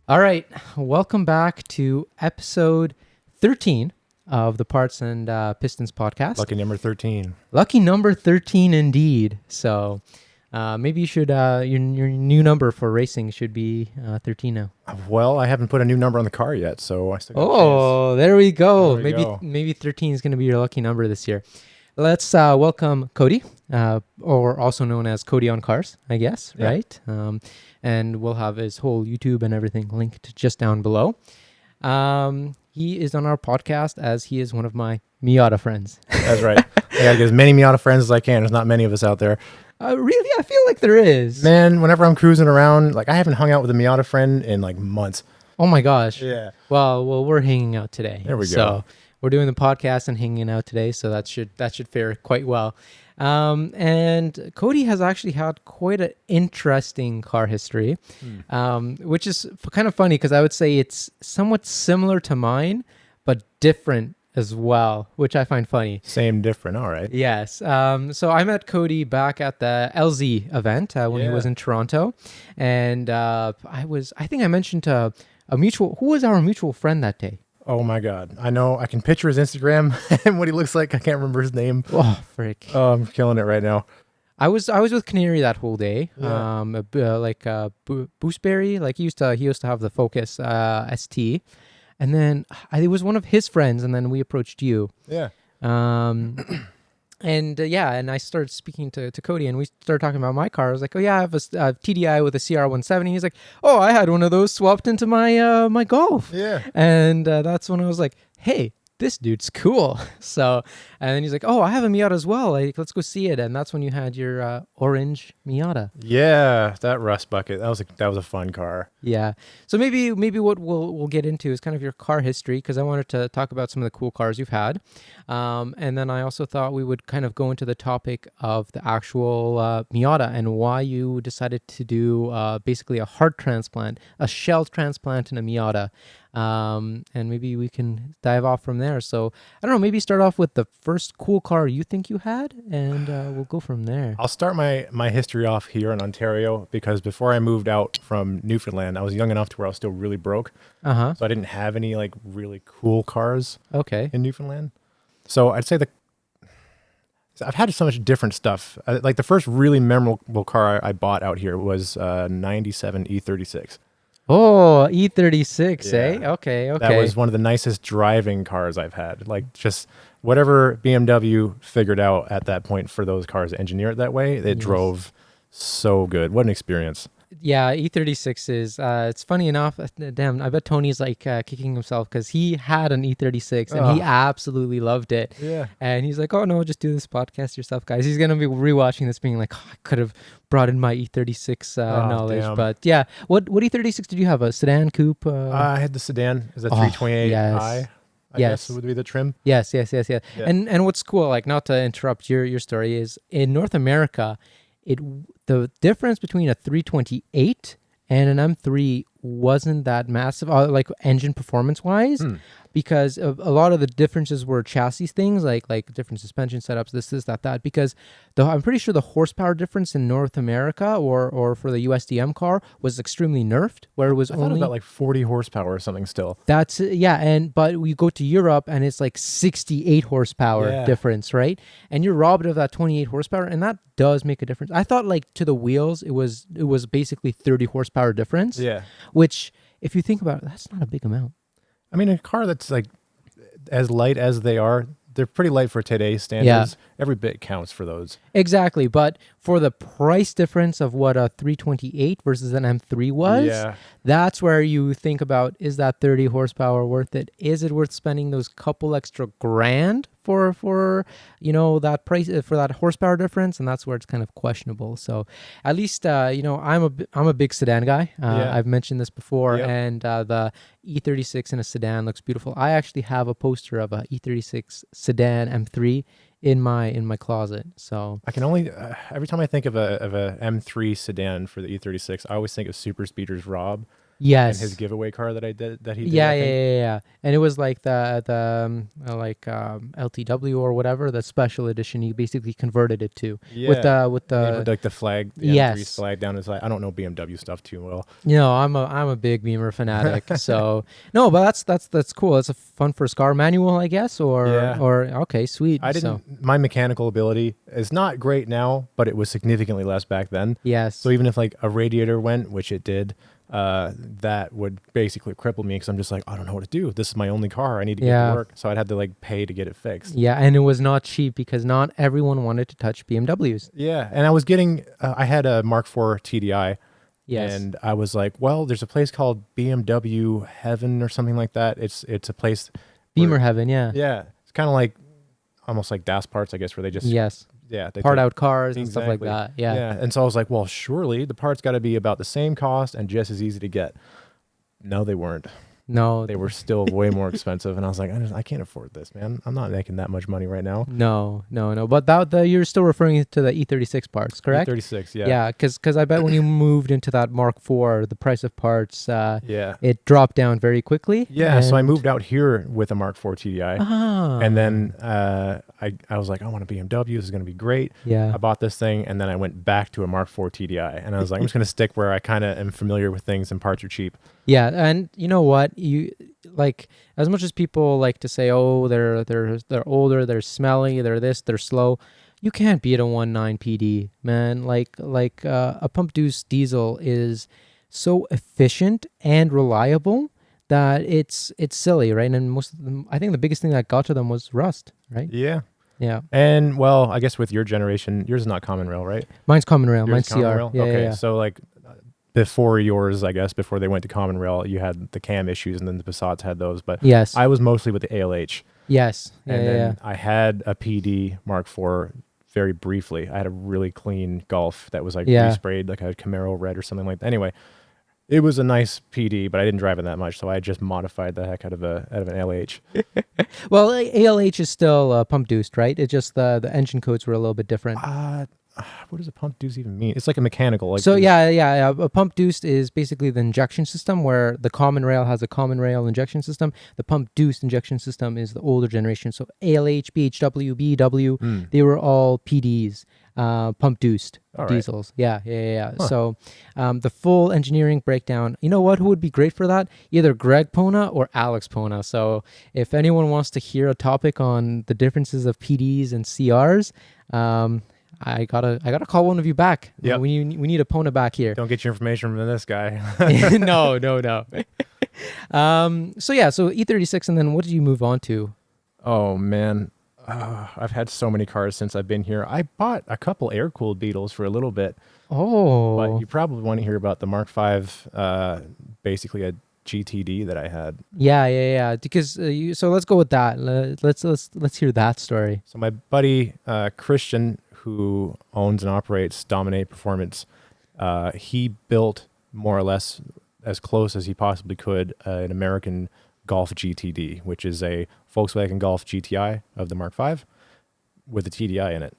All right, welcome back to episode 13 of the Parts and Pistons podcast. Lucky number 13. Lucky number 13 indeed. So maybe you should, your new number for racing should be 13 now. Well, I haven't put a new number on the car yet, so I still got a chance. Oh, there we go. There we go. Maybe 13 is going to be your lucky number this year. Let's welcome Cody, or also known as Cody on Cars, I guess, Yeah. right? And we'll have his whole YouTube and everything linked just down below. He is on our podcast as he is one of my Miata friends. That's right. I gotta get as many Miata friends as I can. There's not many of us out there. Really? I feel like there is. Man, whenever I'm cruising around, like I haven't hung out with a Miata friend in like months. Oh my gosh. Yeah. Well, we're hanging out today. There we go. So we're doing the podcast and hanging out today, so that should fare quite well. And Cody has actually had quite an interesting car history, which is kind of funny because I would say it's somewhat similar to mine, but different as well, which I find funny. Same, different. All right. Yes. So I met Cody back at the LZ event when he was in Toronto, and I think I mentioned who was our mutual friend that day. Oh my God. I know. I can picture his Instagram and what he looks like. I can't remember his name. Oh, frick. Oh, I'm killing it right now. I was with Canary that whole day. Yeah. Booseberry, like he used to have the Focus ST, and then it was one of his friends, and then we approached you. Yeah. And I started speaking to Cody, and we started talking about my car. I was like, oh yeah, I have a TDI with a CR170. He's like, oh, I had one of those swapped into my my Golf. Yeah. And that's when I was like, hey, this dude's cool. So, and then he's like, oh, I have a Miata as well. Like, let's go see it. And that's when you had your orange Miata. Yeah. That rust bucket. That was a fun car. Yeah. So maybe what we'll get into is kind of your car history, because I wanted to talk about some of the cool cars you've had. And then I also thought we would kind of go into the topic of the actual Miata and why you decided to do basically a heart transplant, a shell transplant in a Miata. And maybe we can dive off from there. So I don't know, maybe start off with the first cool car you think you had, and we'll go from there. I'll start my history off here in Ontario because before I moved out from Newfoundland, I was young enough to where I was still really broke. Uh-huh. So I didn't have any like really cool cars Okay. in Newfoundland. So I'd say I've had so much different stuff. Like the first really memorable car I bought out here was 97 E36. Oh, E36, Yeah. eh? Okay. That was one of the nicest driving cars I've had. Like just whatever BMW figured out at that point for those cars to engineer it that way, it drove so good. What an experience. Yeah, E36 is, it's funny enough, damn, I bet Tony's like kicking himself because he had an E36 and he absolutely loved it. Yeah. And he's like, oh no, just do this podcast yourself, guys. He's going to be rewatching this being like, oh, I could have brought in my E36 knowledge. Damn. But yeah, what E36 did you have? A sedan, coupe? I had the sedan. It was a 328i. yes. I guess would be the trim. Yes. Yeah. And what's cool, like not to interrupt your story, is in North America, the difference between a 328 and an M3 wasn't that massive, like engine performance wise, because a lot of the differences were chassis things, like different suspension setups, this, that. Because I'm pretty sure the horsepower difference in North America or for the USDM car was extremely nerfed, where it was I thought only it was about like 40 horsepower or something still. That's but we go to Europe and it's like 68 horsepower difference, right? And you're robbed of that 28 horsepower, and that does make a difference. I thought like to the wheels, it was basically 30 horsepower difference. Yeah. Which, if you think about it, that's not a big amount. I mean, a car that's like as light as they are, they're pretty light for today's standards. Every bit counts for those. Exactly, but for the price difference of what a 328 versus an M3 was, that's where you think about, is that 30 horsepower worth it? Is it worth spending those couple extra grand for that price, for that horsepower difference? And that's where it's kind of questionable. So at least I'm a big sedan guy. I've mentioned this before, and the E36 in a sedan looks beautiful. I actually have a poster of a E36 sedan M3 in my closet. So I can only every time I think of a M3 sedan for the E36, I always think of Super Speeders Rob. and his Yes. giveaway car that he did, Yeah, I yeah, think. yeah, yeah, yeah. And it was like LTW or whatever, the special edition. He basically converted it to Yeah. with And he put the like the flag, the M3's yes. flag down his side. I don't know BMW stuff too well. You know, I'm a big Beamer fanatic. So no, but that's cool. It's a fun first car. Manual, I guess, Yeah. or okay, sweet. I So didn't. My mechanical ability is not great now, but it was significantly less back then. yes. So even if like a radiator went, which it did, that would basically cripple me because I'm just like, I don't know what to do. This is my only car. I need to get to Yeah. work. So I'd have to like pay to get it fixed. Yeah, and it was not cheap because not everyone wanted to touch BMWs. Yeah, and I was getting. I had a Mark IV TDI, Yes. and I was like, well, there's a place called BMW Heaven or something like that. It's a place. Beamer where, heaven, yeah. yeah, it's kind of like almost like DAS parts, I guess, where they just Yes. they Part take out cars and stuff like exactly. that. Yeah. Yeah, and so I was like, well, surely the parts got to be about the same cost and just as easy to get. No, they weren't. No. They were still way more expensive, and I was like, I can't afford this, man. I'm not making that much money right now. No. But you're still referring to the E36 parts, correct? 36, yeah. Yeah, because I bet when you moved into that Mark IV, the price of parts, Yeah. it dropped down very quickly. Yeah, so I and- moved out here with a Mark IV TDI. Ah. And then I was like, I want a BMW. This is going to be great. Yeah. I bought this thing, and then I went back to a Mark IV TDI. And I was like, I'm just going to stick where I kind of am familiar with things and parts are cheap. Yeah, and you know what? You like as much as people like to say, "Oh, they're older, they're smelly, they're this, they're slow." You can't beat a 1.9 PD, man. A pump deuce diesel is so efficient and reliable that it's silly, right? And most of them, I think the biggest thing that got to them was rust, right? Yeah. Yeah. And, well, I guess with your generation, yours is not Common Rail, right? Mine's Common Rail, Yours mine's is Common CR. Rail? Yeah, okay, yeah. so like before yours, I guess, before they went to Common Rail, you had the cam issues, and then the Passats had those. But Yes. I was mostly with the ALH. Yes. Yeah, And yeah, then I had a PD Mark IV very briefly. I had a really clean Golf that was like resprayed, like a Camaro red or something like that. Anyway, it was a nice PD, but I didn't drive it that much, so I just modified the heck out of an ALH. Well, ALH is still pump deuced, right? It's just the engine codes were a little bit different. What does a pump deuce even mean? It's like a mechanical. Like So yeah. A pump deuced is basically the injection system where the common rail has a common rail injection system. The pump deuced injection system is the older generation. So ALH, BHW, BW, they were all PDs, pump deuced diesels. Right. Yeah. Huh. So the full engineering breakdown. You know what? Who would be great for that? Either Greg Pona or Alex Pona. So if anyone wants to hear a topic on the differences of PDs and CRs, I gotta call one of you back. Yeah, we need a Pona back here. Don't get your information from this guy. No. So E36, and then what did you move on to? Oh man, I've had so many cars since I've been here. I bought a couple air-cooled Beetles for a little bit. Oh, but you probably want to hear about the Mark V, basically a GTD that I had. Yeah. Because so let's go with that. Let's hear that story. So my buddy Christian, who owns and operates Dominate Performance, he built more or less as close as he possibly could an American Golf GTD, which is a Volkswagen Golf GTI of the Mark V with a TDI in it.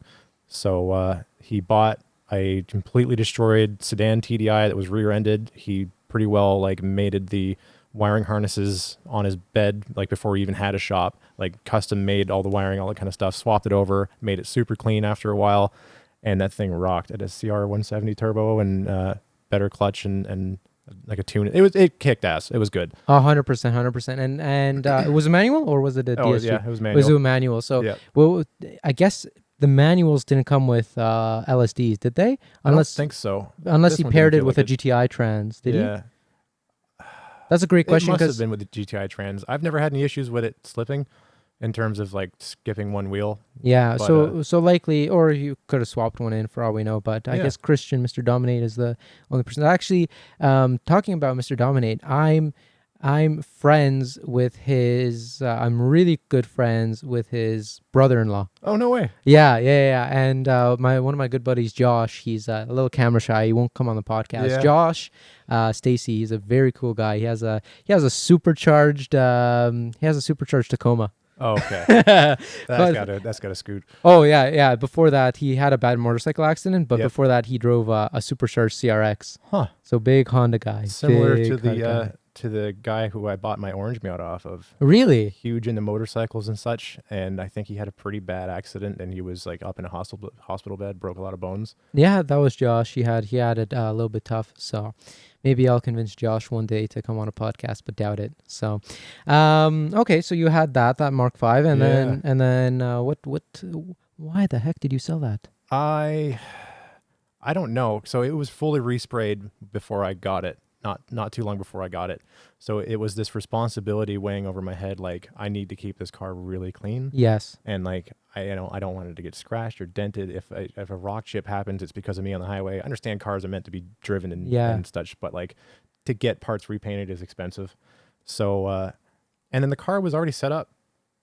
So he bought a completely destroyed sedan TDI that was rear-ended. He pretty well like mated the wiring harnesses on his bed like before he even had a shop, like custom made all the wiring, all that kind of stuff, swapped it over, made it super clean after a while, and that thing rocked. It has CR 170 turbo and better clutch and like a tune. It kicked ass. It was good. 100%. And it was a manual or was it a DSG? Oh yeah, it was manual. It was a manual. So yeah. Well, I guess the manuals didn't come with LSDs, did they? I don't think so. Unless he paired it with a GTI trans, did he? That's a great question. It must have been with the GTI trans. I've never had any issues with it slipping in terms of like skipping one wheel. Yeah, but, so likely, or you could have swapped one in for all we know, but I guess Christian, Mr. Dominate, is the only person. Actually, talking about Mr. Dominate, I'm friends with his, I'm really good friends with his brother-in-law. Oh, no way. Yeah. And one of my good buddies, Josh, he's a little camera shy. He won't come on the podcast. Yeah. Josh, Stacy, he's a very cool guy. He has a supercharged Tacoma. Oh, okay. But That's gotta scoot. oh yeah. Before that, he had a bad motorcycle accident, but Yep. before that, he drove a supercharged CRX. Huh. So big Honda guy. Similar Big Honda guy. to the guy who I bought my orange Miata off of. Really? Huge into motorcycles and such, and I think he had a pretty bad accident, and he was like up in a hospital bed, broke a lot of bones. Yeah, that was Josh. He had it a little bit tough. So maybe I'll convince Josh one day to come on a podcast, but doubt it. So, okay. So you had that Mark V, and then why the heck did you sell that? I don't know. So it was fully resprayed before I got it. Not too long before I got it. So it was this responsibility weighing over my head, like I need to keep this car really clean. Yes. And like I don't want it to get scratched or dented. If a rock chip happens, it's because of me on the highway. I understand cars are meant to be driven and such, but like to get parts repainted is expensive. So and then the car was already set up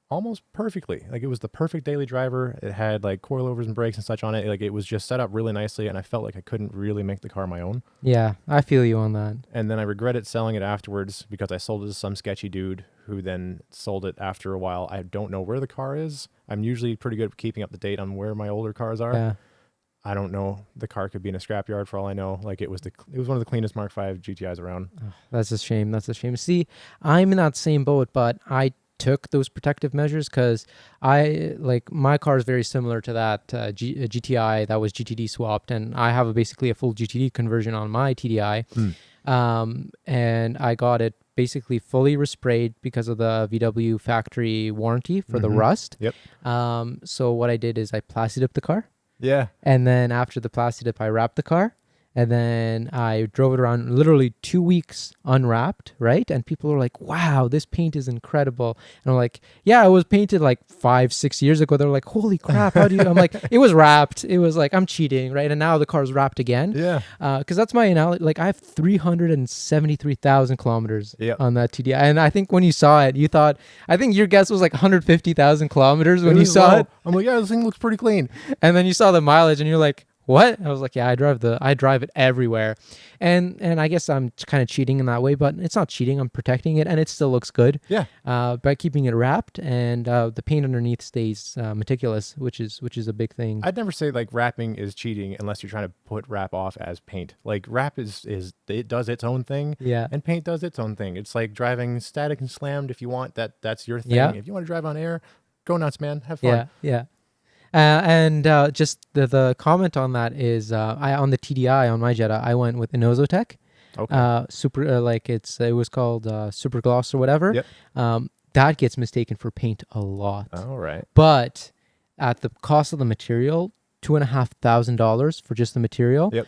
almost perfectly. Like it was the perfect daily driver. It had like coilovers and brakes and such on it. Like it was just set up really nicely, and I felt like I couldn't really make the car my own. Yeah, I feel you on that. And then I regretted selling it afterwards because I sold it to some sketchy dude who then sold it after a while. I don't know where the car is. I'm usually pretty good at keeping up to date on where my older cars are. Yeah. I don't know. The car could be in a scrapyard for all I know. Like it was one of the cleanest Mark V GTIs around. Oh, that's a shame. That's a shame. See, I'm in that same boat, but I took those protective measures because my car is very similar to that GTI that was GTD swapped, and I have basically a full GTD conversion on my TDI. And I got it basically fully resprayed because of the VW factory warranty for the rust. Yep. So what I did is I plastied up the car. Yeah. And then after the plastic dip, I wrapped the car. And then I drove it around literally 2 weeks unwrapped, right? And people were like, wow, this paint is incredible. And I'm like, yeah, it was painted like 5-6 years ago. They're like, holy crap, how do you? I'm like, it was wrapped. It was like, I'm cheating, right? And now the car's wrapped again. Yeah. Because that's my analogy. Like I have 373,000 kilometers on that TDI. And I think when you saw it, you thought, I think your guess was like 150,000 kilometers when you saw it. I'm like, yeah, this thing looks pretty clean. And then you saw the mileage and you're like, what? I was like, yeah, I drive it everywhere. And I guess I'm kind of cheating in that way, but it's not cheating. I'm protecting it and it still looks good. Yeah. By keeping it wrapped, and the paint underneath stays meticulous, which is a big thing. I'd never say like wrapping is cheating unless you're trying to put wrap off as paint. Like wrap is it does its own thing. Yeah. And paint does its own thing. It's like driving static and slammed. If you want that's your thing. Yeah. If you want to drive on air, go nuts, man. Have fun. Yeah. And just the comment on that is, I on the TDI on my Jetta, I went with Inozotech. Okay. Super it was called Super Gloss or whatever. Yep. That gets mistaken for paint a lot. All right. But at the cost of the material, $2,500 for just the material. Yep.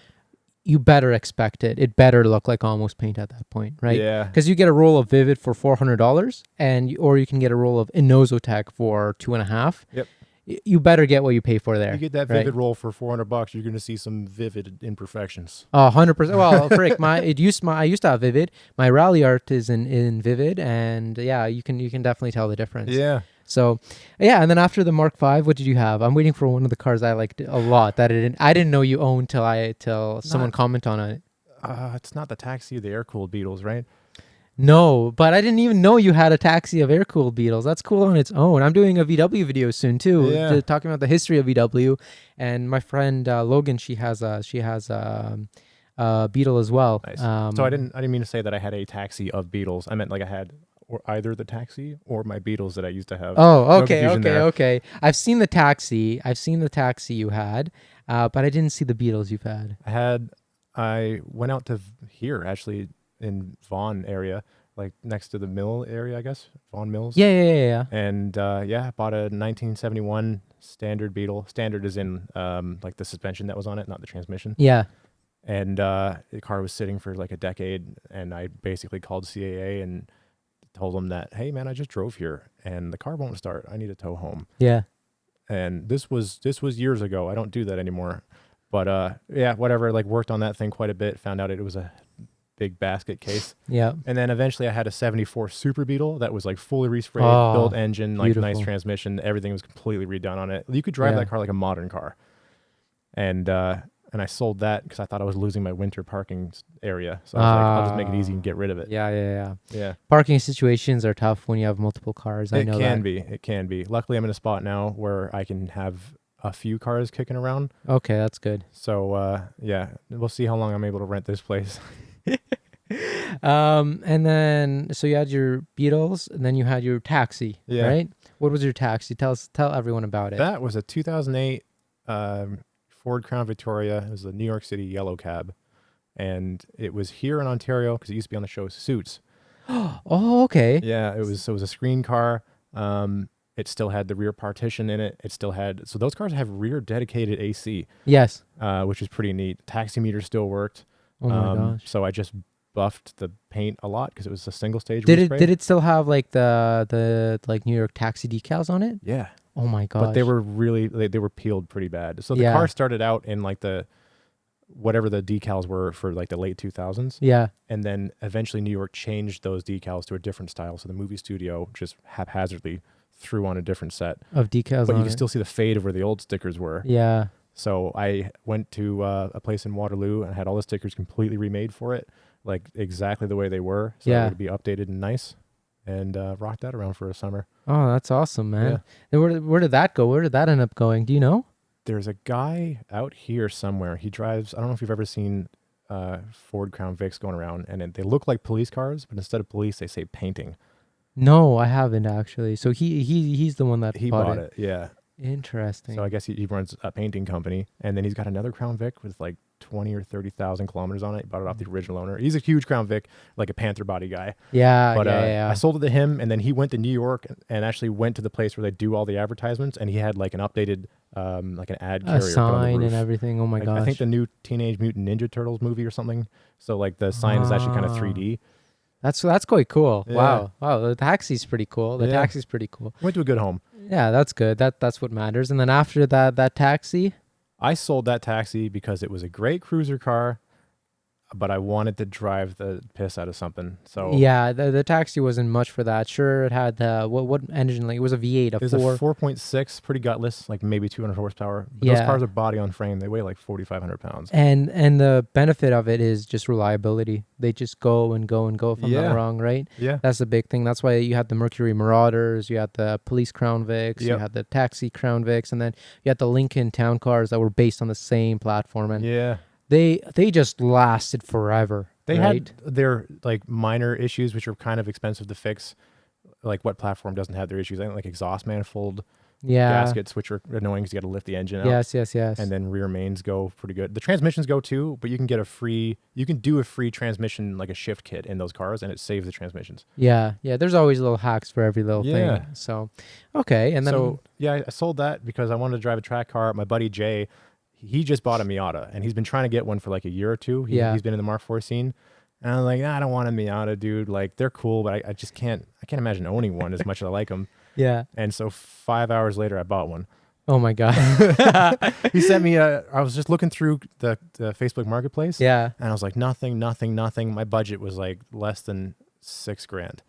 You better expect it. It better look like almost paint at that point, right? Yeah. Because you get a roll of Vivid for $400, or you can get a roll of Inozotech for $2,500. Yep. You better get what you pay for there. You get that right? Vivid roll for $400, you're going to see some Vivid imperfections. 100%. Well, frick, I used to have Vivid. My rally art is in Vivid, and yeah, you can definitely tell the difference. Yeah. So, yeah, and then after the Mark V, what did you have? I'm waiting for one of the cars I liked a lot that I didn't know you owned till someone commented on it. It's not the Taxi or the air-cooled Beetles, right? No, but I didn't even know you had a taxi of air-cooled Beetles. That's cool on its own. I'm doing a VW video soon too, talking about the history of VW. And my friend Logan, she has a Beetle as well. Nice. So I didn't mean to say that I had a taxi of Beetles. I meant like I had either the taxi or my Beetles that I used to have. Oh, okay. I've seen the taxi you had, but I didn't see the Beetles you've had. I went out to here actually. In Vaughan area, like next to the mill area, I guess. Vaughan Mills. Yeah. And bought a 1971 standard Beetle. Standard is in like the suspension that was on it, not the transmission. Yeah. And the car was sitting for like a decade, and I basically called CAA and told them that, hey man, I just drove here and the car won't start. I need a tow home. Yeah. And this was years ago. I don't do that anymore. But whatever. Like worked on that thing quite a bit. Found out it was a big basket case. Yeah. And then eventually I had a 74 Super Beetle that was like fully resprayed, built engine, like beautiful. nice transmission. Everything was completely redone on it. You could drive that car like a modern car. And and I sold that because I thought I was losing my winter parking area. So I was like, I'll just make it easy and get rid of it. Yeah. Parking situations are tough when you have multiple cars. I know that. It can be. Luckily, I'm in a spot now where I can have a few cars kicking around. Okay, that's good. So yeah, we'll see how long I'm able to rent this place. And then so you had your Beetles, and then you had your taxi, right? What was your taxi? Tell everyone about it. That was a 2008 Ford Crown Victoria. It was a New York City yellow cab, and it was here in Ontario because it used to be on the show Suits. Oh, okay. Yeah, it was a screen car. It still had the rear partition in it. It still had, so those cars have rear dedicated AC. Yes. Which is pretty neat. Taxi meter still worked. Oh my gosh. So I just buffed the paint a lot because it was a single stage. Did it still have like the like New York taxi decals on it? Yeah. Oh my gosh. But they were really they were peeled pretty bad. So the car started out in like the whatever the decals were for like the late 2000s. Yeah. And then eventually New York changed those decals to a different style. So the movie studio just haphazardly threw on a different set of decals. But you can still see the fade of where the old stickers were. Yeah. So I went to a place in Waterloo and had all the stickers completely remade for it, like exactly the way they were. So it would be updated and nice, and rocked that around for a summer. Oh, that's awesome, man. Yeah. And where did that go? Where did that end up going? Do you know? There's a guy out here somewhere. He drives, I don't know if you've ever seen Ford Crown Vics going around, and they look like police cars, but instead of police, they say painting. No, I haven't actually. So he's the one that he bought it. Yeah. Interesting. So I guess he runs a painting company, and then he's got another Crown Vic with like 20 or 30,000 kilometers on it. He bought it off the original owner. He's a huge Crown Vic, like a Panther body guy. Yeah, but yeah. I sold it to him, and then he went to New York and actually went to the place where they do all the advertisements, and he had like an updated, like an ad carrier, a sign and everything. Oh my gosh! I think the new Teenage Mutant Ninja Turtles movie or something. So like the sign is actually kind of 3D. That's quite cool. Yeah. Wow. The taxi's pretty cool. Taxi's pretty cool. Went to a good home. Yeah, that's good. That's what matters. And then after that taxi, I sold that taxi because it was a great cruiser car, but I wanted to drive the piss out of something. So yeah, the taxi wasn't much for that. Sure, it had what engine? Like it was a V8, it was a 4.6, pretty gutless, like maybe 200 horsepower. But those cars are body on frame. They weigh like 4,500 pounds. And the benefit of it is just reliability. They just go and go and go. If I'm not wrong, right? Yeah, that's the big thing. That's why you had the Mercury Marauders, you had the police Crown Vics, you had the taxi Crown Vics, and then you had the Lincoln Town cars that were based on the same platform. And they just lasted forever. They had their like minor issues, which are kind of expensive to fix. Like what platform doesn't have their issues? I think like exhaust manifold gaskets, which are annoying because you got to lift the engine out. Yes. And then rear mains go pretty good. The transmissions go too, but you can do a free transmission, like a shift kit in those cars, and it saves the transmissions. Yeah. There's always little hacks for every little thing. So, okay, and then I sold that because I wanted to drive a track car. My buddy Jay, he just bought a Miata, and he's been trying to get one for like a year or two. He's been in the Mark IV scene. And I was like, I don't want a Miata, dude. Like, they're cool, but I just can't imagine owning one as much as I like them. Yeah. And so 5 hours later, I bought one. Oh my God. He sent me I was just looking through the Facebook Marketplace. Yeah. And I was like, nothing. My budget was like less than $6,000.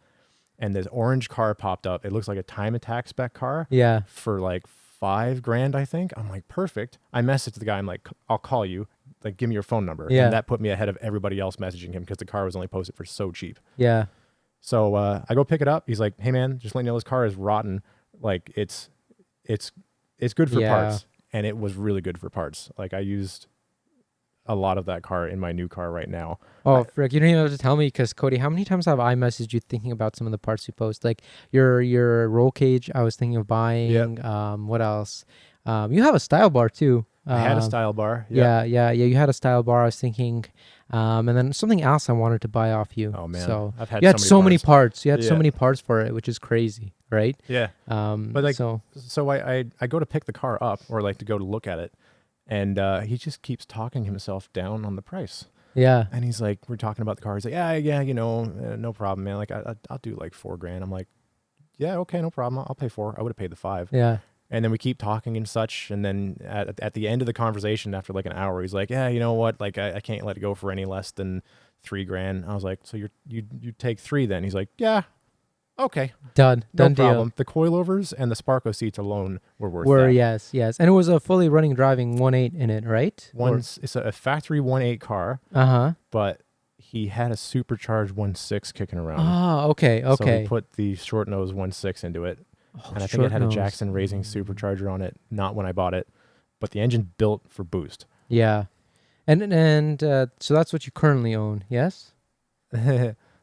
And this orange car popped up. It looks like a Time Attack spec car. Yeah. For like $5,000, I think. I'm like, perfect. I messaged the guy. I'm like, I'll call you. Like, give me your phone number. Yeah. And that put me ahead of everybody else messaging him because the car was only posted for so cheap. Yeah. So I go pick it up. He's like, hey man, just letting you know this car is rotten. Like it's good for parts. And it was really good for parts. Like I used a lot of that car in my new car right now. Oh, frick. You don't even have to tell me because, Cody, how many times have I messaged you thinking about some of the parts you post? Like your roll cage, I was thinking of buying. Yep. What else? You have a style bar too. I had a style bar. Yep. Yeah. You had a style bar. I was thinking, and then something else I wanted to buy off you. Oh man, so I've had you had so many parts. You had so many parts for it, which is crazy, right? Yeah. But like, so I go to pick the car up or like to go to look at it, and he just keeps talking himself down on the price. Yeah. And he's like, we're talking about the car. He's like, yeah, no problem, man. Like I'll do like $4,000. I'm like, yeah, okay, no problem. I'll pay $4,000. I would have paid the $5,000. Yeah. And then we keep talking and such. And then at the end of the conversation, after like an hour, he's like, yeah, you know what? Like I can't let it go for any less than $3,000. I was like, so you take $3,000 then? He's like, yeah. Okay, Done no deal. problem. The coilovers and the Sparko seats alone were worth Were that. yes, and it was a fully running driving 1.8 in it, right? It's a factory 1.8 car, but he had a supercharged 1.6 kicking around. Ah, okay. So he put the short nose 1.6 into it, and I think it had a Jackson Racing supercharger on it. Not when I bought it, but the engine built for boost. Yeah, and so that's what you currently own, yes?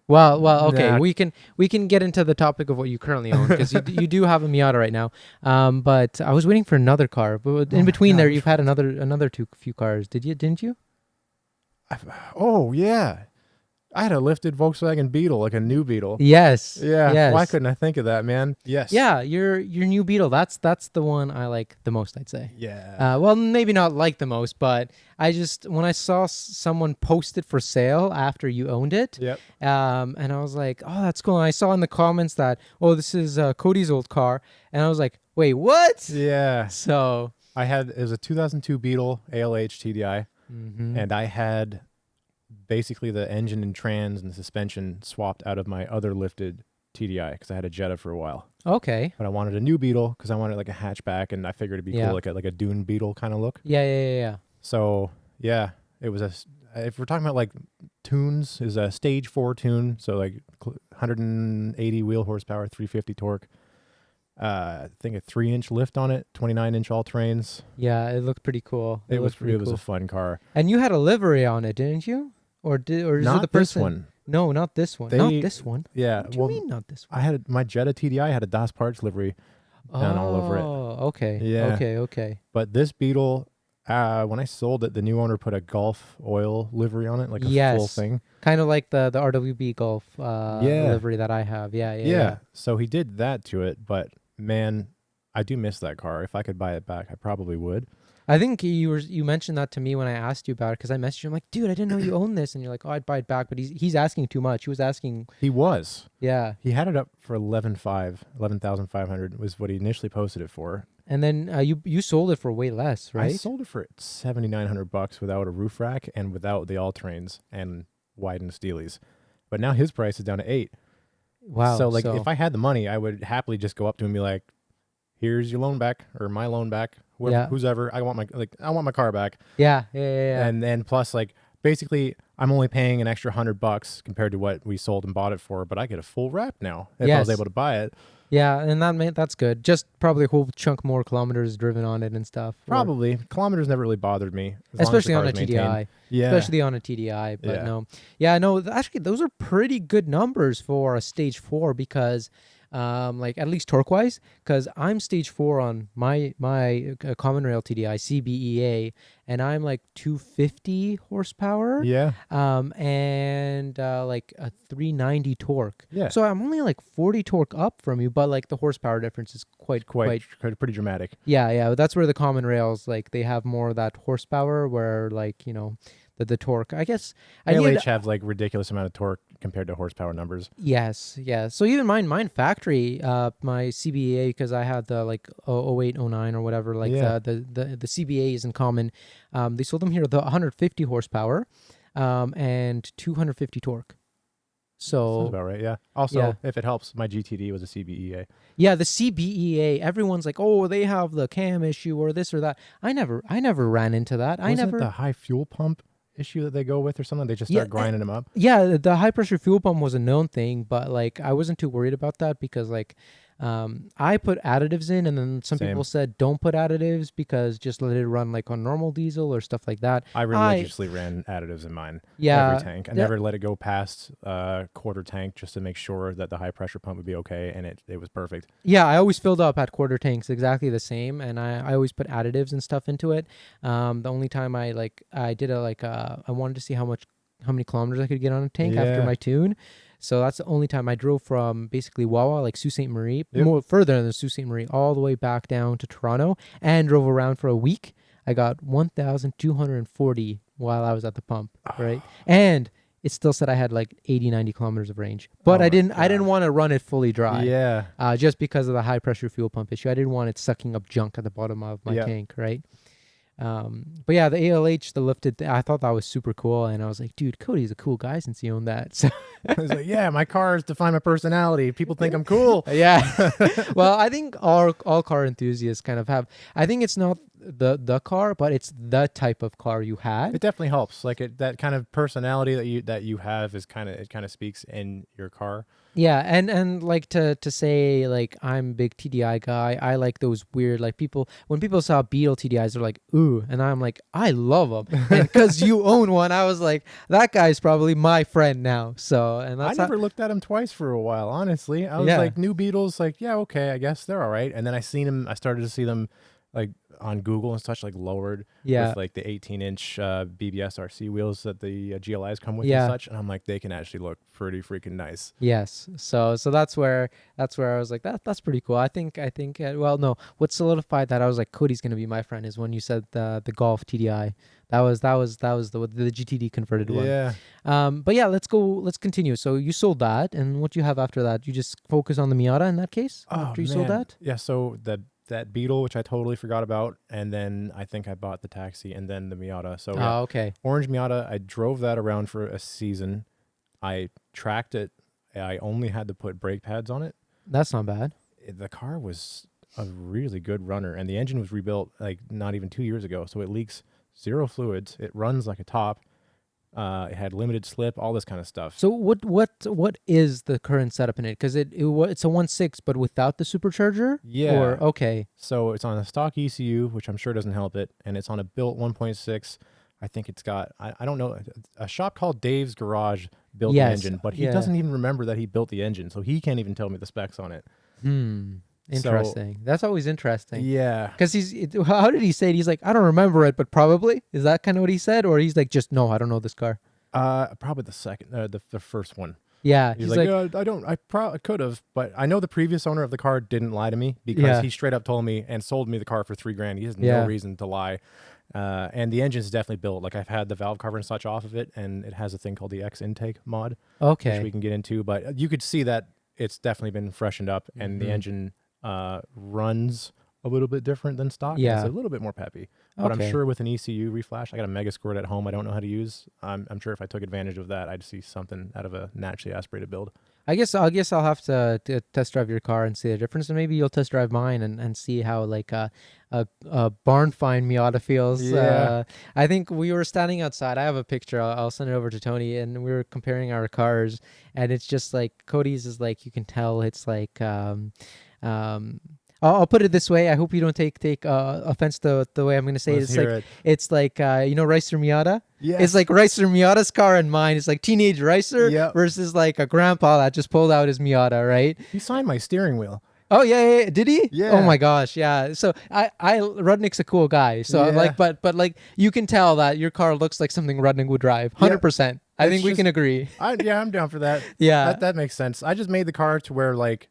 Well, okay. Nah. We can get into the topic of what you currently own because you do have a Miata right now. But I was waiting for another car. But in between there, you've had another few cars. Didn't you? Oh yeah, I had a lifted Volkswagen Beetle, like a new Beetle. Yes. Yeah. Yes. Why couldn't I think of that, man? Yes. Yeah, your new Beetle. That's the one I like the most, I'd say. Yeah. Well, maybe not like the most, but I just when I saw someone post it for sale after you owned it, Yep. and I was like, oh, that's cool. And I saw in the comments that, oh, this is Cody's old car, and I was like, wait, what? Yeah. So it was a 2002 Beetle ALH TDI, and I had basically the engine and trans and the suspension swapped out of my other lifted TDI because I had a Jetta for a while. Okay. But I wanted a new Beetle because I wanted like a hatchback, and I figured it'd be cool, like a dune Beetle kind of look. Yeah. So yeah, it was if we're talking about like tunes, is a stage 4 tune, so like 180 wheel horsepower, 350 torque. I think a 3-inch lift on it, 29-inch all terrains. Yeah, it looked pretty cool. It was cool. a fun car. And you had a livery on it, didn't you? Or is not it the person? This one. No, not this one. Not this one. Yeah. What do you mean not this one? I had my Jetta TDI had a Das Parts livery done all over it. Oh, okay. Yeah. Okay. But this Beetle, when I sold it, the new owner put a Gulf oil livery on it, like a full thing. Kind of like the RWB Golf livery that I have. Yeah. So he did that to it, but man, I do miss that car. If I could buy it back, I probably would. I think you mentioned that to me when I asked you about it because I messaged you. I'm like, dude, I didn't know you own this, and you're like, oh, I'd buy it back, but he's asking too much. He was asking. He was. Yeah. He had it up for 11,500 was what he initially posted it for. And then you sold it for way less, right? I sold it for $7,900 without a roof rack and without the all terrains and widened steelies. But now his price is down to $8,000. Wow. So if I had the money, I would happily just go up to him and be like, here's your loan back, or my loan back, who's ever. I want my car back. Yeah. And then plus, like, basically, I'm only paying an extra $100 compared to what we sold and bought it for, but I get a full wrap now if I was able to buy it. Yeah, and that's good. Just probably a whole chunk more kilometers driven on it and stuff. Probably. Kilometers never really bothered me. Especially on a TDI. Maintained. Yeah. Especially on a TDI. But no. Yeah, no, actually, those are pretty good numbers for a stage 4 because... like at least torque-wise, because I'm stage 4 on my common rail TDI CBEA, and I'm like 250 horsepower. Yeah. And like a 390 torque. Yeah. So I'm only like 40 torque up from you, but like the horsepower difference is quite pretty dramatic. Yeah. That's where the common rails, like they have more of that horsepower, where like the torque. I guess ALH have like ridiculous amount of torque compared to horsepower numbers. Yes. So even mine factory, my CBA, because I had the like 08, 09 or whatever, like the CBAs in common. They sold them here the 150 horsepower, and 250 torque. So sounds about right. Yeah. Also, if it helps, my GTD was a CBEA. Yeah, the CBEA. Everyone's like, oh, they have the cam issue or this or that. I never ran into that. Wasn't it the high fuel pump issue that they go with or something? They just start grinding them up. Yeah, the high pressure fuel pump was a known thing, but like I wasn't too worried about that because like I put additives in, and then some people said don't put additives because just let it run like on normal diesel or stuff like that. I religiously ran additives in mine. Yeah, every tank. I never let it go past quarter tank just to make sure that the high pressure pump would be okay, and it was perfect. Yeah, I always filled up at quarter tanks exactly the same, and I always put additives and stuff into it. The only time I did I wanted to see how many kilometers I could get on a tank after my tune. So that's the only time I drove from basically Wawa, like Sault Ste. Marie, more further than Sault Ste. Marie, all the way back down to Toronto, and drove around for a week. I got 1,240 while I was at the pump, right? And it still said I had like 80, 90 kilometers of range. But I didn't want to run it fully dry. Yeah. Just because of the high pressure fuel pump issue. I didn't want it sucking up junk at the bottom of my tank, right? But yeah, the ALH, the lifted, I thought that was super cool, and I was like, dude, Cody's a cool guy since he owned that. So I was like, yeah, my cars define my personality. People think I'm cool. yeah. Well, I think all car enthusiasts kind of have. I think it's not the car, but it's the type of car you had. It definitely helps. Like that kind of personality that you have is it kind of speaks in your car. Yeah, and like to say like I'm a big TDI guy. I like those weird like people when people saw Beetle TDIs, they're like ooh, and I'm like I love them. And because you own one, I was like that guy's probably my friend now. So and I that's never looked at him twice for a while, honestly. I was yeah. like, new Beetles, like, yeah, okay, I guess they're all right. And then I started to see them like on Google and such, like lowered Yeah. with like the 18-inch BBS RC wheels that the GLIs come with and Yeah. such. And I'm like, they can actually look pretty freaking nice. Yes. So that's where I was like that's pretty cool. I think well no, what solidified that I was like Cody's gonna be my friend is when you said the Golf TDI. That was the GTD converted one. Yeah. But yeah, let's continue. So you sold that, and what do you have after that? You just focus on the Miata in that case after you sold that? Yeah, so that Beetle, which I totally forgot about, and then I think I bought the Taxi and then the Miata. So yeah, Okay. orange Miata, I drove that around for a season. I tracked it. I only had to put brake pads on it. That's not bad. The car was a really good runner, and the engine was rebuilt like not even 2 years ago, so it leaks zero fluids. It runs like a top. It had limited slip, all this kind of stuff. So what is the current setup in it? Because it's a 1.6 but without the supercharger. Yeah. Or okay. So it's on a stock ECU, which I'm sure doesn't help it, and it's on a built 1.6. I think it's got I don't know, a shop called Dave's Garage built the engine, but he doesn't even remember that he built the engine, so he can't even tell me the specs on it. Interesting. That's always interesting. Yeah. Because how did he say it? He's like, I don't remember it, but probably. Is that kind of what he said? Or he's like, just no, I don't know this car. Probably the second, the first one. Yeah. He's like I could have, but I know the previous owner of the car didn't lie to me because he straight up told me and sold me the car for $3,000. He has no reason to lie. And the engine's definitely built. Like I've had the valve cover and such off of it, and it has a thing called the X intake mod, which we can get into. But you could see that it's definitely been freshened up, and the engine runs a little bit different than stock. Yeah, it's a little bit more peppy. But I'm sure with an ECU reflash, I got a Mega Squirt at home. I don't know how to use. I'm sure if I took advantage of that, I'd see something out of a naturally aspirated build. I guess I'll have to test drive your car and see the difference, and maybe you'll test drive mine and see how like a barn find Miata feels. Yeah. I think we were standing outside. I have a picture. I'll send it over to Tony, and we were comparing our cars, and it's just like Cody's is like you can tell it's like I'll put it this way. I hope you don't take offense to the way I'm going to say it. It's like Ricer Miata. Yes. It's like Ricer Miata's car and mine. It's like teenage Ricer versus like a grandpa that just pulled out his Miata, right? He signed my steering wheel. Oh yeah. Did he? Yeah. Oh my gosh, yeah. So Rudnick's a cool guy. So like, but like you can tell that your car looks like something Rudnick would drive. 100%. I think we can agree. I'm down for that. Yeah. That makes sense. I just made the car to where like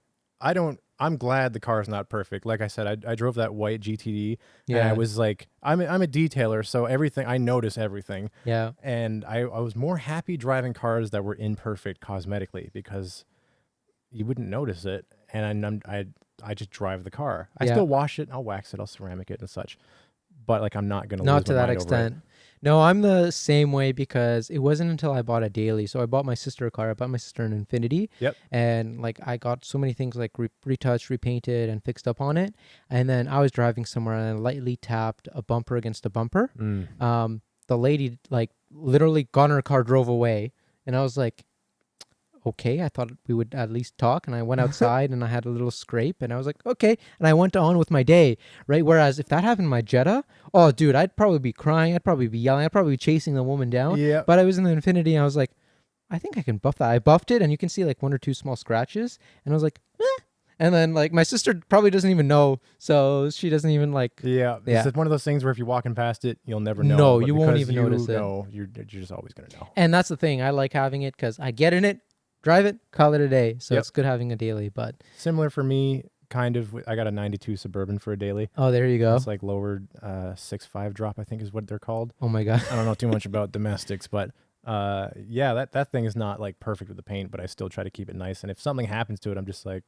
I'm glad the car's not perfect. Like I said, I drove that white GTD, and I was like, I'm a detailer, so I notice everything. Yeah. And I was more happy driving cars that were imperfect cosmetically because you wouldn't notice it, and I just drive the car. I still wash it, I'll wax it, I'll ceramic it and such, but like I'm not gonna not to that extent. No, I'm the same way because it wasn't until I bought a daily. So I bought my sister a car. I bought my sister an Infinity. Yep. And like I got so many things like retouched, repainted, and fixed up on it. And then I was driving somewhere and I lightly tapped a bumper against a bumper. The lady like literally got in her car, drove away, and I was like, okay, I thought we would at least talk. And I went outside and I had a little scrape and I was like, okay. And I went on with my day, right? Whereas if that happened in my Jetta, oh, dude, I'd probably be crying. I'd probably be yelling. I'd probably be chasing the woman down. Yeah. But I was in the Infinity and I was like, I think I can buff that. I buffed it and you can see like one or two small scratches. And I was like, eh. And then like my sister probably doesn't even know. So she doesn't even like. Yeah. It's one of those things where if you're walking past it, you'll never know. No, you won't even notice it. You're just always going to know. And that's the thing. I like having it because I get in it, drive it, call it a day. So it's good having a daily, but similar for me, kind of. I got a 92 Suburban for a daily. Oh, there you go. It's like lowered 6.5 drop, I think is what they're called. Oh my God. I don't know too much about domestics, but that thing is not like perfect with the paint, but I still try to keep it nice. And if something happens to it, I'm just like,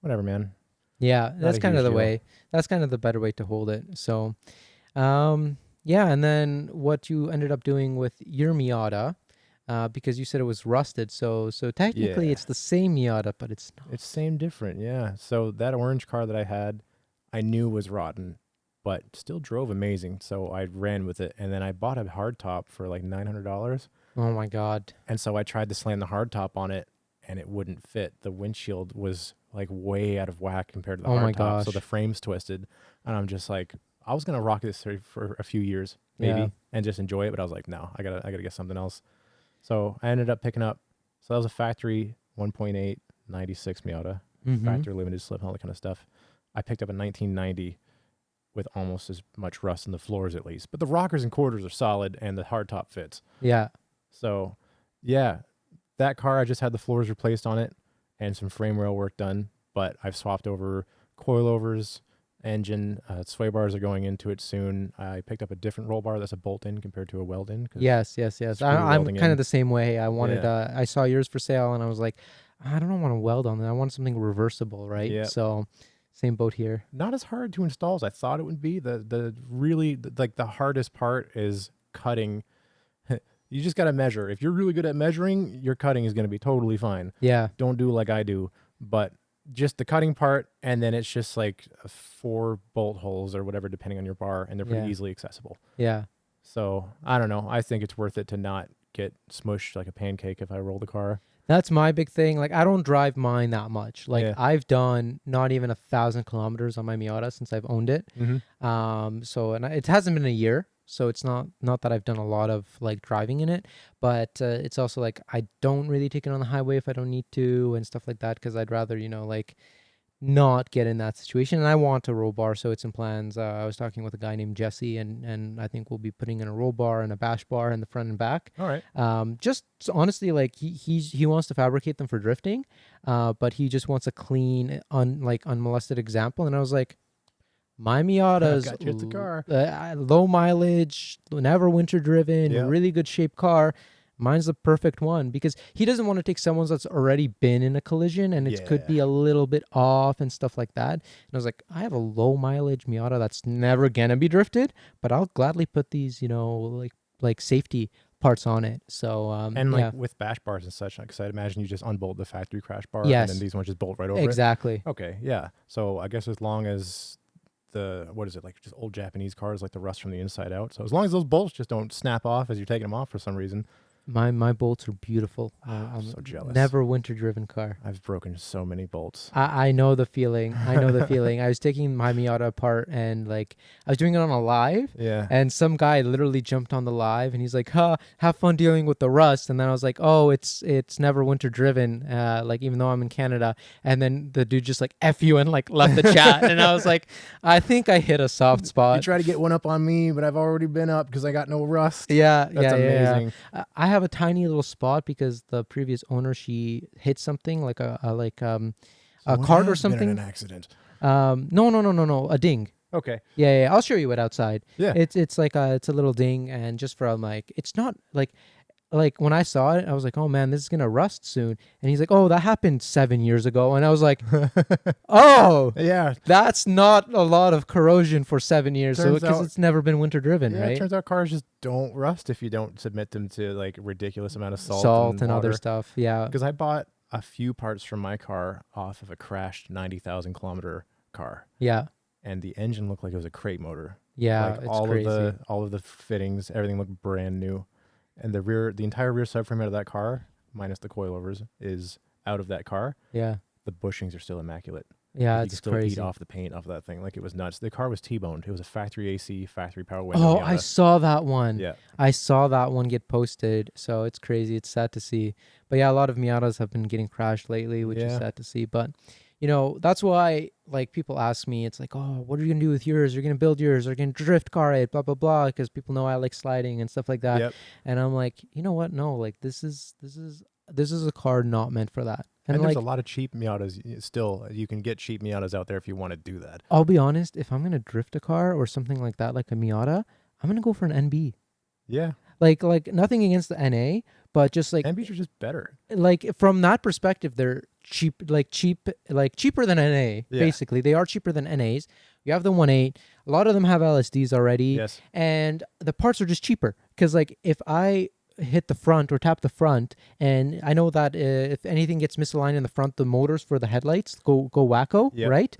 whatever, man. Yeah, that's kind of the way. That's kind of the better way to hold it. So Yeah, and then what you ended up doing with your Miata, because you said it was rusted, so technically Yeah. it's the same Miata, but it's not. It's same different, yeah. So that orange car that I had, I knew was rotten, but still drove amazing. So I ran with it, and then I bought a hardtop for like $900. Oh my God. And so I tried to slam the hardtop on it, and it wouldn't fit. The windshield was like way out of whack compared to the Oh my hardtop, so the gosh. frame's twisted. And I'm just like, I was gonna rock this for a few years Yeah. maybe and just enjoy it, but I was like, no, I gotta get something else. So I ended up picking up. So that was a factory 1.8 96 Miata, Mm-hmm. factory limited slip and all that kind of stuff. I picked up a 1990 with almost as much rust in the floors at least, but the rockers and quarters are solid and the hardtop fits. Yeah. So, yeah, that car I just had the floors replaced on it and some frame rail work done, but I've swapped over coilovers, engine, sway bars are going into it soon. I picked up a different roll bar that's a bolt in compared to a weld in. Yes. Screw I'm welding kind of in. the same way. I wanted. Yeah. I saw yours for sale, and I was like, I don't want to weld on that. I want something reversible, right? Yeah. So, same boat here. Not as hard to install as I thought it would be. Like the hardest part is cutting. You just got to measure. If you're really good at measuring, your cutting is going to be totally fine. Yeah. Don't do like I do, but just the cutting part, and then it's just like 4 bolt holes or whatever, depending on your bar, and they're pretty Yeah. easily accessible. Yeah. So I don't know. I think it's worth it to not get smushed like a pancake if I roll the car. That's my big thing. Like, I don't drive mine that much. Like, Yeah. I've done not even 1,000 kilometers on my Miata since I've owned it. Mm-hmm. So, and it hasn't been a year. So it's not that I've done a lot of like driving in it, but it's also like I don't really take it on the highway if I don't need to and stuff like that, because I'd rather, like not get in that situation. And I want a roll bar, so it's in plans. I was talking with a guy named Jesse, and I think we'll be putting in a roll bar and a bash bar in the front and back. All right. Just honestly, like he wants to fabricate them for drifting, but he just wants a clean, unmolested example. And I was like, my Miata's Got you at the car. Low mileage, never winter driven, Yeah. really good shape car. Mine's the perfect one because he doesn't want to take someone's that's already been in a collision and it could be a little bit off and stuff like that. And I was like, I have a low mileage Miata that's never gonna be drifted, but I'll gladly put these, like safety parts on it. So And like with bash bars and such, because I'd imagine you just unbolt the factory crash bar, Yes. and then these ones just bolt right over exactly. it. Okay, yeah. So I guess as long as what is it, like just old Japanese cars, like the rust from the inside out. So as long as those bolts just don't snap off as you're taking them off for some reason. My bolts are beautiful. I'm so jealous. Never winter driven car. I've broken so many bolts. I know the feeling. I was taking my Miata apart and like I was doing it on a live. Yeah. And some guy literally jumped on the live and he's like, have fun dealing with the rust. And then I was like, oh, it's never winter driven. Like even though I'm in Canada. And then the dude just like F you and like left the chat. And I was like, I think I hit a soft spot. You try to get one up on me, but I've already been up because I got no rust. Yeah. That's amazing. Yeah. I have a tiny little spot because the previous owner, she hit something like a cart or something. Been in an accident. No, a ding. Okay. Yeah. I'll show you it outside. Yeah. It's like it's a little ding, and just from like it's not like when I saw it, I was like, oh man, this is gonna rust soon. And he's like, oh, that happened 7 years ago, and I was like, oh, yeah, that's not a lot of corrosion for 7 years, so because it's never been winter driven, yeah, right? It turns out cars just don't rust if you don't submit them to like ridiculous amount of salt and other stuff. Yeah. Because I bought a few parts from my car off of a crashed 90,000 kilometer car. Yeah. And the engine looked like it was a crate motor. Yeah, like it's all crazy. All of the fittings, everything looked brand new. And the entire rear subframe out of that car, minus the coilovers, is out of that car. Yeah. The bushings are still immaculate. Yeah, you it's can still crazy. eat off the paint off of that thing. Like it was nuts. The car was T-boned. It was a factory AC, factory power window. Oh, Miata. I saw that one. Yeah. I saw that one get posted. So it's crazy. It's sad to see. But yeah, a lot of Miatas have been getting crashed lately, which is sad to see. But that's why like people ask me, it's like, oh, what are you gonna do with yours? You're gonna build yours, or you're gonna drift car it, blah blah blah, because people know I like sliding and stuff like that. Yep. And I'm like, you know what? No, like this is a car not meant for that. And like, there's a lot of cheap Miatas still. You can get cheap Miatas out there if you want to do that. I'll be honest, if I'm gonna drift a car or something like that, like a Miata, I'm gonna go for an NB. Yeah. Like nothing against the NA, but just like NBs are just better. Like from that perspective, they're cheaper than NA. Yeah. Basically, they are cheaper than NAs, you have the 1.8. A lot of them have LSDs already. Yes. And the parts are just cheaper. Because, like, if I hit the front or tap the front, and I know that if anything gets misaligned in the front, the motors for the headlights go wacko, Yep. right?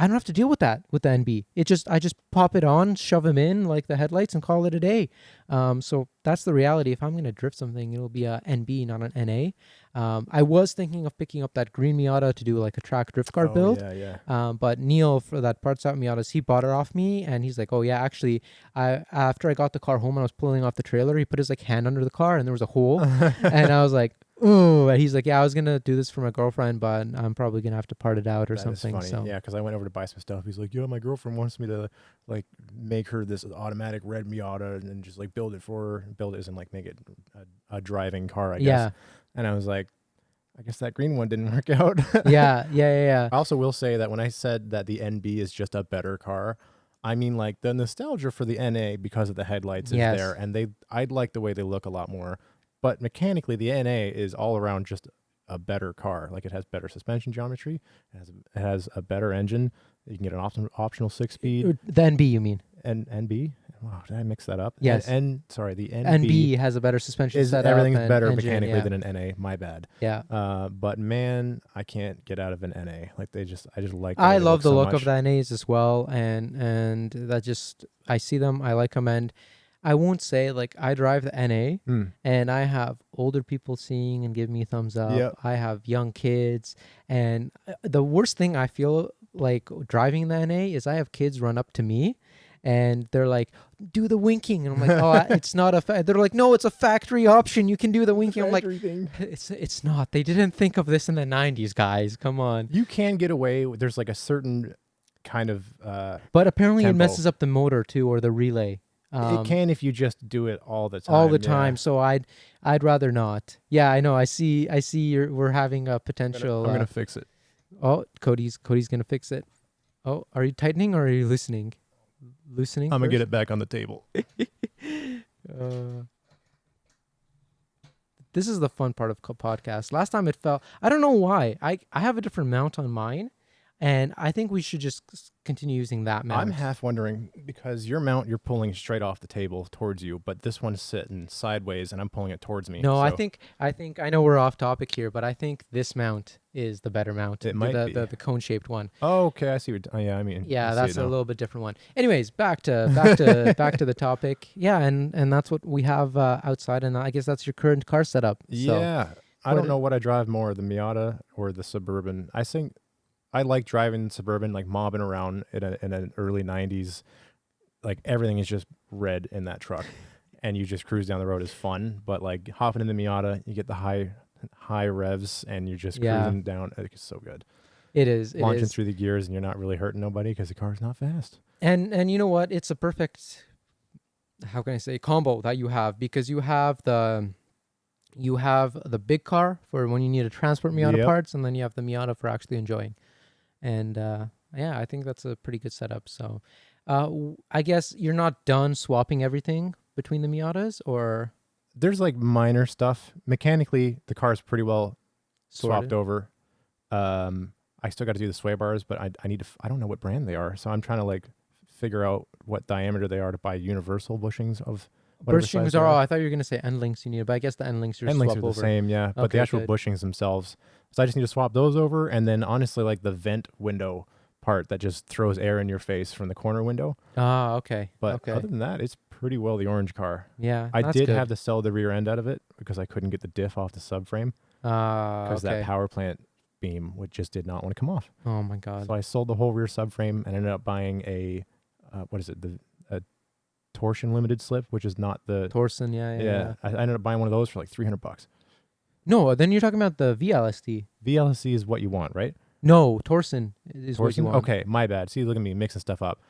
I don't have to deal with that with the NB. I just pop it on, shove them in like the headlights, and call it a day. So that's the reality. If I'm gonna drift something, it'll be a NB, not an NA. I was thinking of picking up that green Miata to do like a track drift car build. Yeah. But Neil for that parts out Miatas, he bought it off me, and he's like, "Oh yeah, actually, after I got the car home and I was pulling off the trailer, he put his like hand under the car and there was a hole, and I was like." Ooh, and he's like, yeah, I was gonna do this for my girlfriend, but I'm probably gonna have to part it out or something. That is funny. So Yeah, because I went over to buy some stuff. He's like, "Yo, my girlfriend wants me to like make her this automatic red Miata and then just like build it for her. Build it as in like make it a driving car, I guess." yeah, And I was like, I guess that green one didn't work out. yeah. I also will say that when I said that the NB is just a better car, I mean like the nostalgia for the NA because of the headlights is there, and I'd like the way they look a lot more. But mechanically, the NA is all around just a better car. Like it has better suspension geometry, it has a better engine. You can get an optional 6-speed. The NB, you mean? And NB. Wow, did I mix that up? Yes. Sorry, the NB has a better suspension setup. Everything's better engine, mechanically than an NA. My bad. Yeah. But man, I can't get out of an NA. Like I just like. I love the look of the NAs as well, and that just I see them, I like them, and I won't say like I drive the NA and I have older people seeing and give me thumbs up. Yep. I have young kids, and the worst thing I feel like driving the NA is I have kids run up to me and they're like, do the winking, and I'm like, oh, it's not they're like, no, it's a factory option, you can do the winking. I'm like, it's not, they didn't think of this in the 90s, guys, come on. You can get away with, there's like a certain kind of but apparently tempo. It messes up the motor too, or the relay. It can if you just do it all the time. All the time. Yeah. So I'd rather not. Yeah, I know. I see. We're having a potential. I'm gonna fix it. Oh, Cody's gonna fix it. Oh, are you tightening or are you loosening? Loosening. I'm gonna get it back on the table. This is the fun part of podcast. Last time it fell. I don't know why. I have a different mount on mine. And I think we should just continue using that mount. I'm half wondering because your mount you're pulling straight off the table towards you, but this one's sitting sideways and I'm pulling it towards me. No, so. I think I know we're off topic here, but I think this mount is the better mount. It might be the cone shaped one. Oh, okay, I see. Yeah, that's a little bit different one. Anyways, back to the topic. Yeah, and that's what we have outside, and I guess that's your current car setup. Yeah, so, I don't know what I drive more, the Miata or the Suburban. I think I like driving Suburban, like mobbing around in an early 90s. Like everything is just red in that truck and you just cruise down the road is fun. But like hopping in the Miata, you get the high revs and you're just cruising down. It's so good. It is. Launching through the gears and you're not really hurting nobody because the car's not fast. And you know what? It's a perfect, how can I say, combo that you have, because you have the big car for when you need to transport Miata parts, and then you have the Miata for actually enjoying. And I think that's a pretty good setup. So I guess you're not done swapping everything between the Miatas, or there's like minor stuff. Mechanically, the car's pretty well swapped over. I still got to do the sway bars, but I need to. I don't know what brand they are, so I'm trying to like figure out what diameter they are to buy universal bushings of. Bushings are. I thought you were going to say end links you need, but I guess the end links are end links are the same, yeah. But the actual bushings themselves, so I just need to swap those over, and then honestly, like the vent window part that just throws air in your face from the corner window. Ah, okay. But other than that, it's pretty well the orange car. Yeah, I did have to sell the rear end out of it because I couldn't get the diff off the subframe. Because that power plant beam just did not want to come off. Oh my god! So I sold the whole rear subframe and ended up buying a a torsion limited slip, which is not the torsion. Yeah. I ended up buying one of those for like $300. No, then you're talking about the VLSD. VLSD is what you want, right? No, torsion is what you want. Okay, my bad. See, look at me mixing stuff up.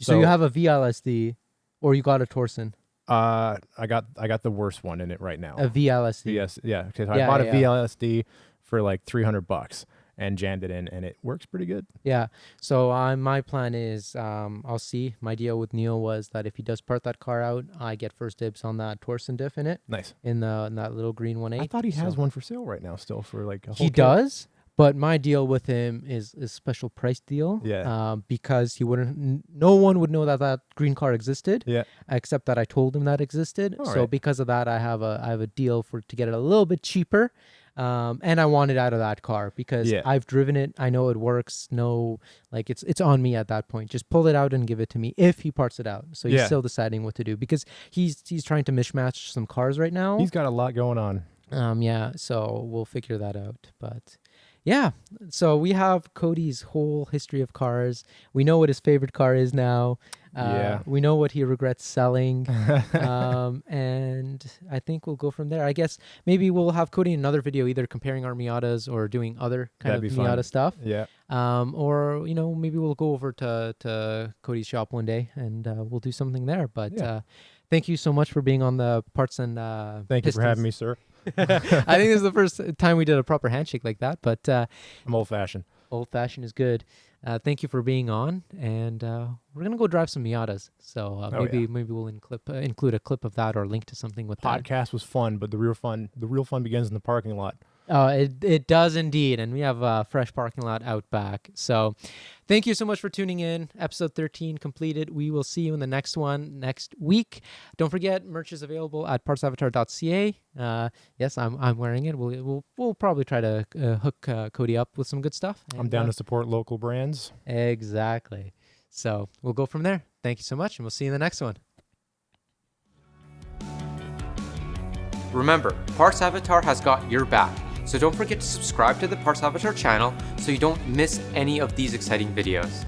So you have a VLSD, or you got a torsion? I got the worst one in it right now. A VLSD. Yes, yeah. Okay, so I bought a VLSD for like $300 and jammed it in, and it works pretty good. Yeah. So my plan is, I'll see. My deal with Neil was that if he does part that car out, I get first dibs on that torsion diff in it. Nice. In that little green 1.8. I thought he has one for sale right now, still for like a whole He does, But my deal with him is a special price deal. Yeah. Because no one would know that green car existed. Yeah. Except that I told him that existed. All so right. because of that, I have a deal to get it a little bit cheaper. And I want it out of that car because I've driven it. I know it works. No, like it's on me at that point. Just pull it out and give it to me if he parts it out. So he's still deciding what to do because he's trying to mishmatch some cars right now. He's got a lot going on. Yeah. So we'll figure that out. But yeah, so we have Cody's whole history of cars. We know what his favorite car is now. We know what he regrets selling. And I think we'll go from there. I guess maybe we'll have Cody in another video, either comparing our Miatas or doing other kind of Miata stuff. Yeah. Or, maybe we'll go over to Cody's shop one day and we'll do something there. But thank you so much for being on the Parts and Thank you for having me, sir. I think this is the first time we did a proper handshake like that, but I'm old-fashioned. Old-fashioned is good. Thank you for being on, and we're gonna go drive some Miatas. So maybe we'll include a clip of that or link to something with that. Podcast was fun, but the real fun begins in the parking lot. It does indeed, and we have a fresh parking lot out back. So thank you so much for tuning in. Episode 13 completed. We will see you in the next one next week. Don't forget, merch is available at partsavatar.ca. Yes, I'm wearing it. We'll probably try to hook Cody up with some good stuff. And, I'm down to support local brands. Exactly. So we'll go from there. Thank you so much, and we'll see you in the next one. Remember, Parts Avatar has got your back. So don't forget to subscribe to the Parts Avatar channel so you don't miss any of these exciting videos.